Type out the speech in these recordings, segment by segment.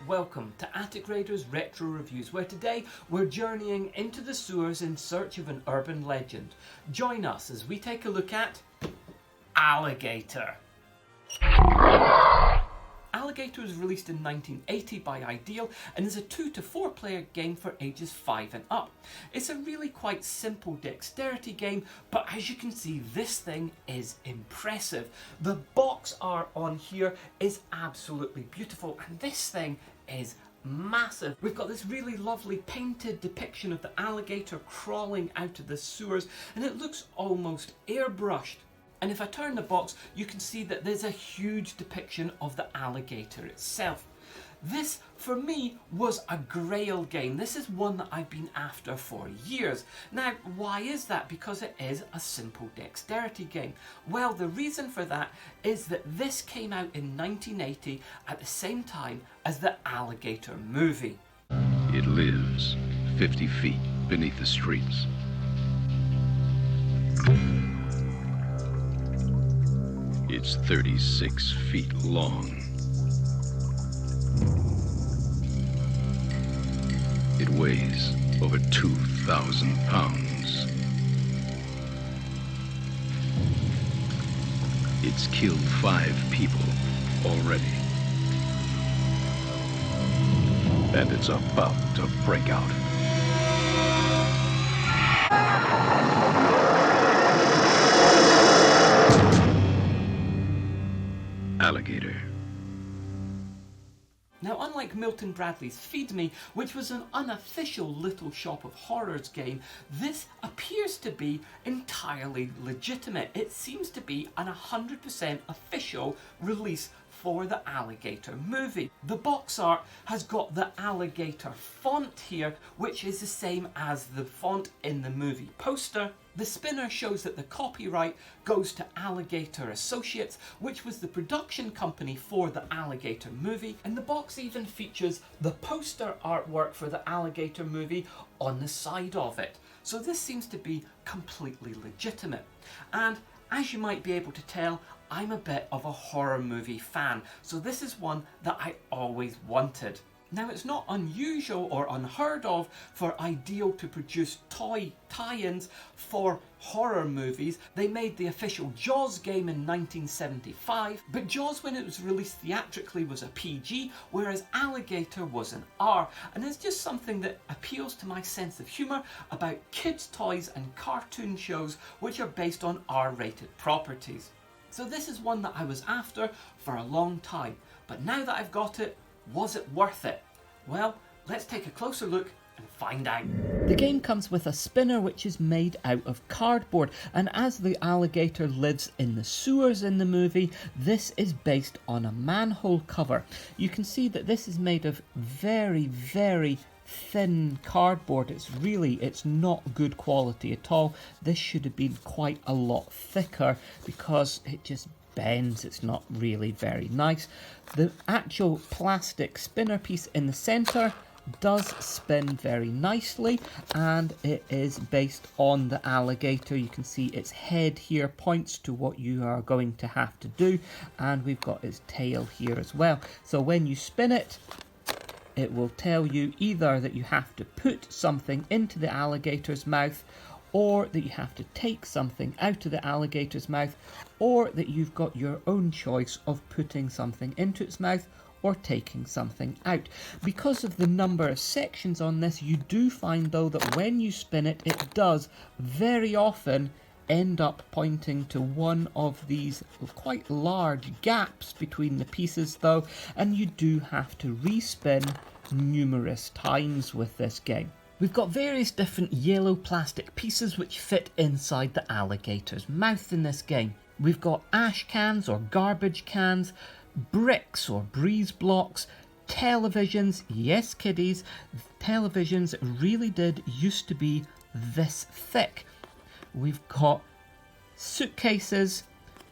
welcome to Attic Raiders Retro Reviews, where today we're journeying into the sewers in search of an urban legend. Join us as we take a look at Alligator. Alligator was released in 1980 by Ideal and is a 2 to 4 player game for ages 5 and up. It's a really quite simple dexterity game, but as you can see, this thing is impressive. The box art on here is absolutely beautiful, and this thing is massive. We've got this really lovely painted depiction of the alligator crawling out of the sewers, and it looks almost airbrushed. And if I turn the box, you can see that there's a huge depiction of the alligator itself. This, for me, was a grail game. This is one that I've been after for years. Now, why is that? Because it is a simple dexterity game. Well, the reason for that is that this came out in 1980 at the same time as the Alligator movie. It lives 50 feet beneath the streets. It's 36 feet long. It weighs over 2,000 pounds. It's killed 5 people already. And it's about to break out. Alligator. Now, unlike Milton Bradley's Feed Me, which was an unofficial Little Shop of Horrors game, this appears to be entirely legitimate. It seems to be an 100% official release for the Alligator movie. The box art has got the Alligator font here, which is the same as the font in the movie poster. The spinner shows that the copyright goes to Alligator Associates, which was the production company for the Alligator movie, and the box even features the poster artwork for the Alligator movie on the side of it. So this seems to be completely legitimate. And as you might be able to tell, I'm a bit of a horror movie fan, so this is one that I always wanted. Now, it's not unusual or unheard of for Ideal to produce toy tie-ins for horror movies. They made the official Jaws game in 1975, but Jaws, when it was released theatrically, was a PG, whereas Alligator was an R, and it's just something that appeals to my sense of humour about kids' toys and cartoon shows which are based on R-rated properties. So this is one that I was after for a long time, but now that I've got it, was it worth it? Well, let's take a closer look and find out. The game comes with a spinner which is made out of cardboard, and as the alligator lives in the sewers in the movie, this is based on a manhole cover. You can see that this is made of very, very thin cardboard. It's not good quality at all. This should have been quite a lot thicker because it just bends. It's not really very nice. The actual plastic spinner piece in the center does spin very nicely, and it is based on the alligator. You can see its head here points to what you are going to have to do, and we've got its tail here as well. So when you spin it, it will tell you either that you have to put something into the alligator's mouth, or that you have to take something out of the alligator's mouth, or that you've got your own choice of putting something into its mouth or taking something out. Because of the number of sections on this, you do find though that when you spin it, it does very often end up pointing to one of these quite large gaps between the pieces though, and you do have to respin numerous times with this game. We've got various different yellow plastic pieces which fit inside the alligator's mouth in this game. We've got ash cans or garbage cans, bricks or breeze blocks, televisions. Yes, kiddies, televisions really did used to be this thick. We've got suitcases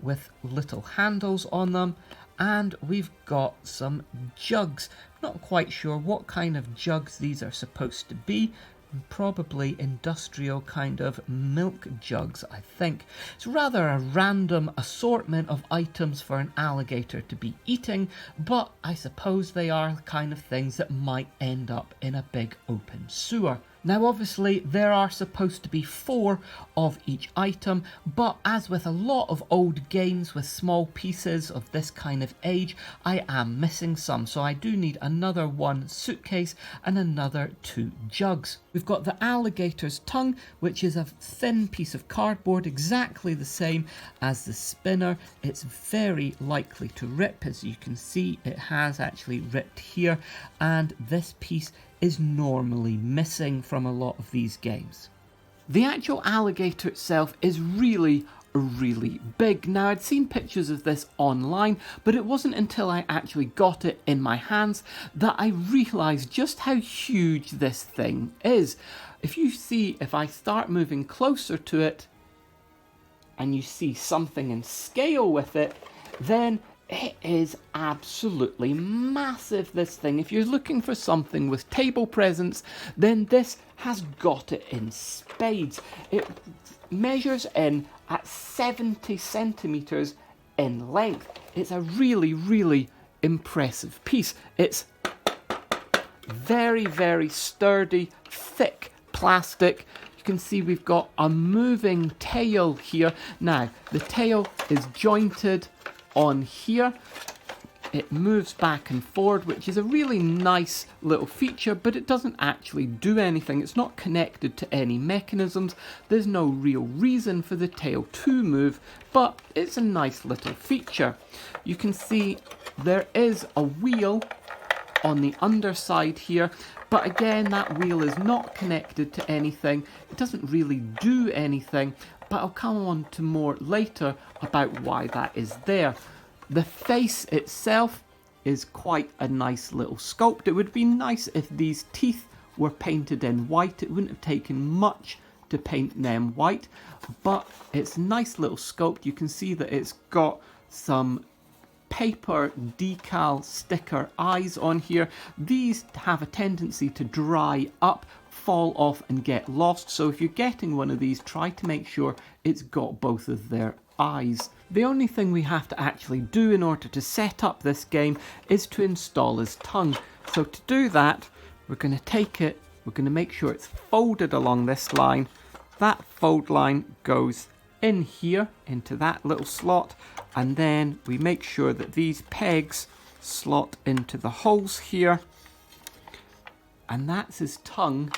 with little handles on them, and we've got some jugs. Not quite sure what kind of jugs these are supposed to be. and probably industrial kind of milk jugs, I think. It's rather a random assortment of items for an alligator to be eating, but I suppose they are the kind of things that might end up in a big open sewer. Now obviously there are supposed to be 4 of each item, but as with a lot of old games with small pieces of this kind of age, I am missing some, so I do need another 1 suitcase and another 2 jugs. We've got the alligator's tongue, which is a thin piece of cardboard, exactly the same as the spinner. It's very likely to rip, as you can see it has actually ripped here, and this piece is normally missing from a lot of these games. The actual alligator itself is really big. Now I'd seen pictures of this online, but it wasn't until I actually got it in my hands that I realised just how huge this thing is. If you see, if I start moving closer to it and you see something in scale with it, then it is absolutely massive, this thing. If you're looking for something with table presence, then this has got it in spades. It measures in at 70 centimetres in length. It's a really impressive piece. It's very sturdy, thick plastic. You can see we've got a moving tail here. Now, the tail is jointed on here. It moves back and forward, which is a really nice little feature, but it doesn't actually do anything. It's not connected to any mechanisms. There's no real reason for the tail to move, but it's a nice little feature. You can see there is a wheel on the underside here, but again, that wheel is not connected to anything. It doesn't really do anything, but I'll come on to more later about why that is there. The face itself is quite a nice little sculpt. It would be nice if these teeth were painted in white. It wouldn't have taken much to paint them white, but it's a nice little sculpt. You can see that it's got some paper decal sticker eyes on here. These have a tendency to dry up, fall off and get lost, so if you're getting one of these, try to make sure it's got both of their eyes. The only thing we have to actually do in order to set up this game is to install his tongue. So to do that, we're going to take it, we're going to make sure it's folded along this line. That fold line goes in here into that little slot, and then we make sure that these pegs slot into the holes here, and that's his tongue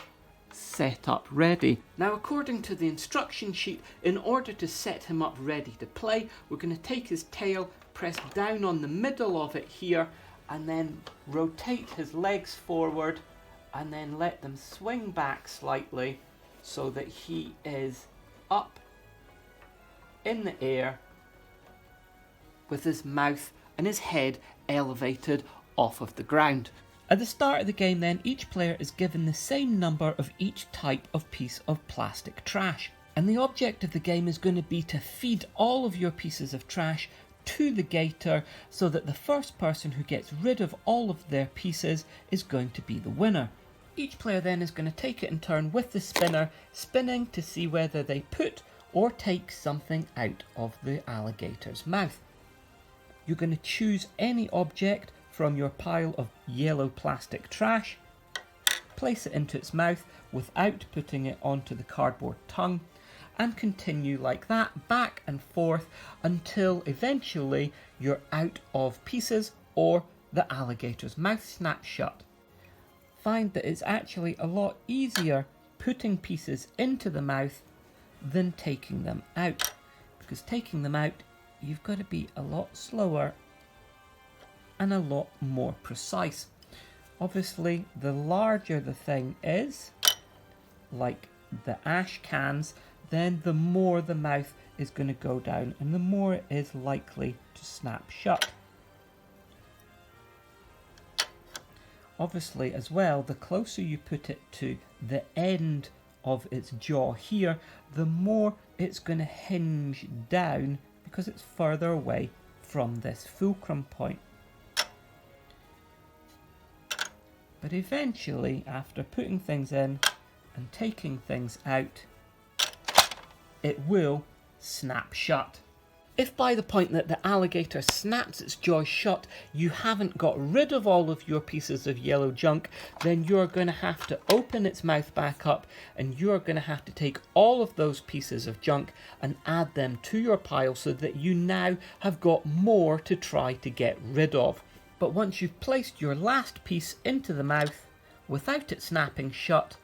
set up ready. Now, according to the instruction sheet, in order to set him up ready to play, we're going to take his tail, press down on the middle of it here, and then rotate his legs forward and then let them swing back slightly so that he is up in the air with his mouth and his head elevated off of the ground. At the start of the game then, each player is given the same number of each type of piece of plastic trash. And the object of the game is going to be to feed all of your pieces of trash to the gator so that the first person who gets rid of all of their pieces is going to be the winner. Each player then is going to take it in turn with the spinner, spinning to see whether they put or take something out of the alligator's mouth. You're going to choose any object from your pile of yellow plastic trash, place it into its mouth without putting it onto the cardboard tongue, and continue like that back and forth until eventually you're out of pieces or the alligator's mouth snaps shut. Find that it's actually a lot easier putting pieces into the mouth than taking them out, because taking them out you've got to be a lot slower and a lot more precise. Obviously, the larger the thing is, like the ash cans, then the more the mouth is going to go down and the more it is likely to snap shut. Obviously as well, the closer you put it to the end of its jaw here, the more it's going to hinge down because it's further away from this fulcrum point. But eventually, after putting things in and taking things out, it will snap shut. If by the point that the alligator snaps its jaw shut, you haven't got rid of all of your pieces of yellow junk, then you're going to have to open its mouth back up, and you're going to have to take all of those pieces of junk and add them to your pile so that you now have got more to try to get rid of. But once you've placed your last piece into the mouth, without it snapping shut,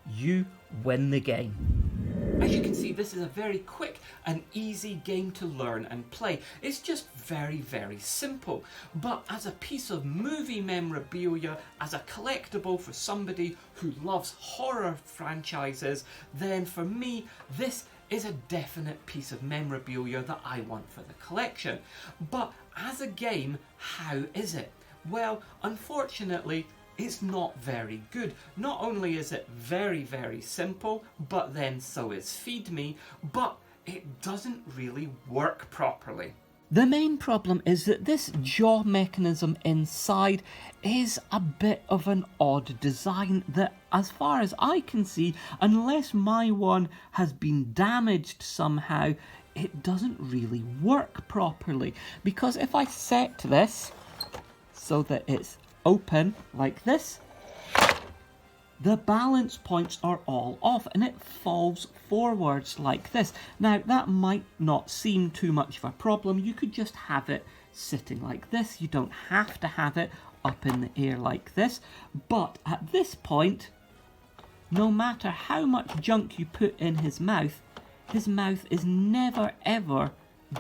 you win the game. As you can see, this is a very quick and easy game to learn and play. It's just very, very simple. But as a piece of movie memorabilia, as a collectible for somebody who loves horror franchises, then for me, this is a definite piece of memorabilia that I want for the collection. But as a game, how is it? Well, unfortunately, it's not very good. Not only is it very, very simple, but then so is Feed Me, but it doesn't really work properly. The main problem is that this jaw mechanism inside is a bit of an odd design that, as far as I can see, unless my one has been damaged somehow, it doesn't really work properly. Because if I set this so that it's open like this, the balance points are all off and it falls forwards like this. Now that might not seem too much of a problem. You could just have it sitting like this. You don't have to have it up in the air like this. But at this point, no matter how much junk you put in his mouth is never ever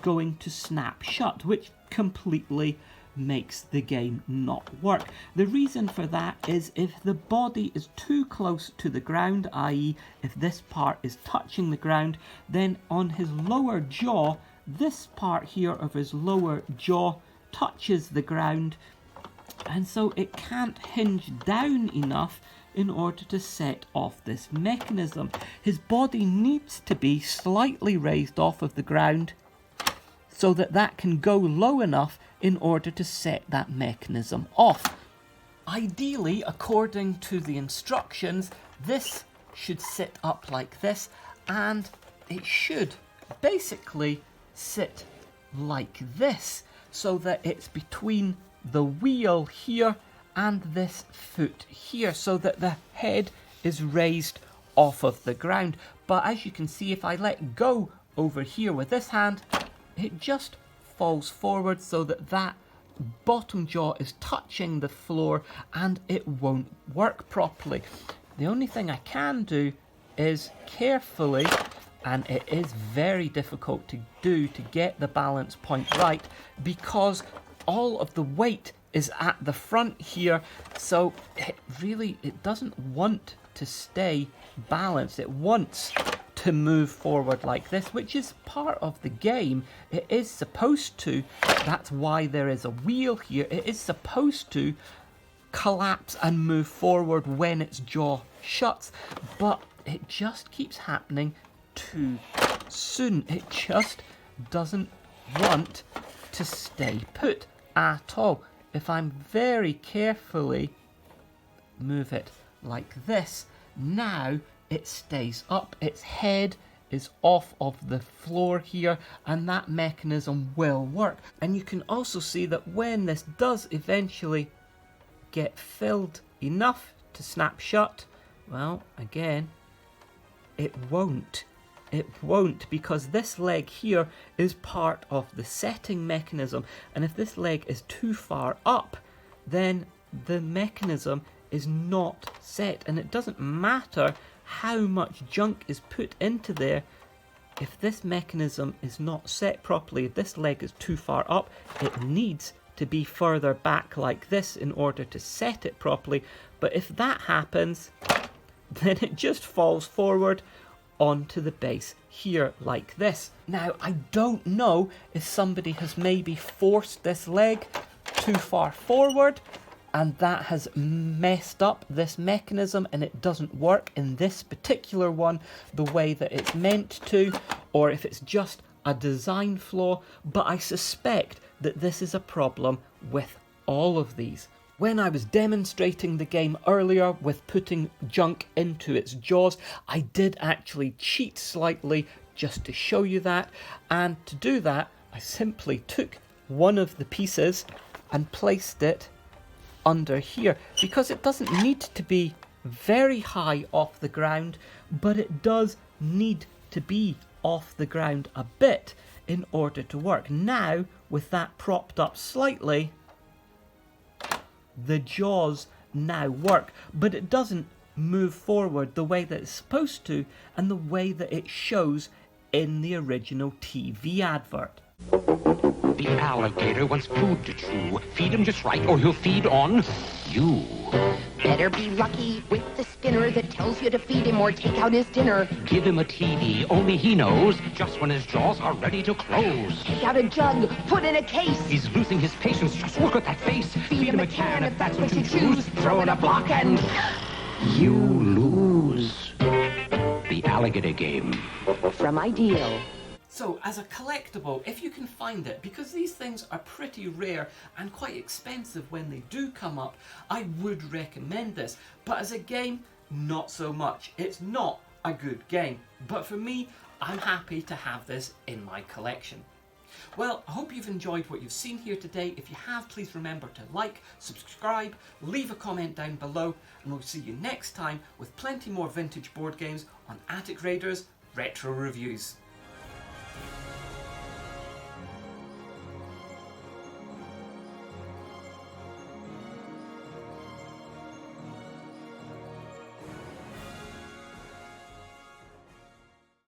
going to snap shut, which completely makes the game not work. The reason for that is if the body is too close to the ground, i.e. if this part is touching the ground, then on his lower jaw, this part here of his lower jaw touches the ground, and so it can't hinge down enough in order to set off this mechanism. His body needs to be slightly raised off of the ground so that that can go low enough in order to set that mechanism off. Ideally, according to the instructions, this should sit up like this, and it should basically sit like this, so that it's between the wheel here and this foot here, so that the head is raised off of the ground. But as you can see, if I let go over here with this hand, it just falls forward so that that bottom jaw is touching the floor and it won't work properly. The only thing I can do is carefully, and it is very difficult to do, to get the balance point right, because all of the weight is at the front here, so it doesn't want to stay balanced. It wants to move forward like this, which is part of the game. It is supposed to, that's why there is a wheel here, it is supposed to collapse and move forward when its jaw shuts, but it just keeps happening too soon. It just doesn't want to stay put at all. If I'm very carefully move it like this, now it stays up, its head is off of the floor here, and that mechanism will work. And you can also see that when this does eventually get filled enough to snap shut, well, again, it won't. It won't, because this leg here is part of the setting mechanism, and if this leg is too far up, then the mechanism is not set, and it doesn't matter how much junk is put into there. If this mechanism is not set properly, if this leg is too far up, it needs to be further back like this in order to set it properly. But if that happens, then it just falls forward onto the base here like this. Now, I don't know if somebody has maybe forced this leg too far forward, and that has messed up this mechanism and it doesn't work in this particular one the way that it's meant to, or if it's just a design flaw, but I suspect that this is a problem with all of these. When I was demonstrating the game earlier with putting junk into its jaws, I did actually cheat slightly just to show you that. And to do that, I simply took one of the pieces and placed it under here, because it doesn't need to be very high off the ground, but it does need to be off the ground a bit in order to work. Now, with that propped up slightly, the jaws now work, but it doesn't move forward the way that it's supposed to and the way that it shows in the original TV advert. The alligator wants food to chew. Feed him just right or he'll feed on you. Better be lucky with the spinner that tells you to feed him or take out his dinner. Give him a TV, only he knows just when his jaws are ready to close. Take out a jug, put in a case. He's losing his patience, just look at that face. Feed him a can if that's what you choose. Throw in a block and you lose. The alligator game. From Ideal. So, as a collectible, if you can find it, because these things are pretty rare and quite expensive when they do come up, I would recommend this. But as a game, not so much. It's not a good game. But for me, I'm happy to have this in my collection. Well, I hope you've enjoyed what you've seen here today. If you have, please remember to like, subscribe, leave a comment down below, and we'll see you next time with plenty more vintage board games on Attic Raiders Retro Reviews.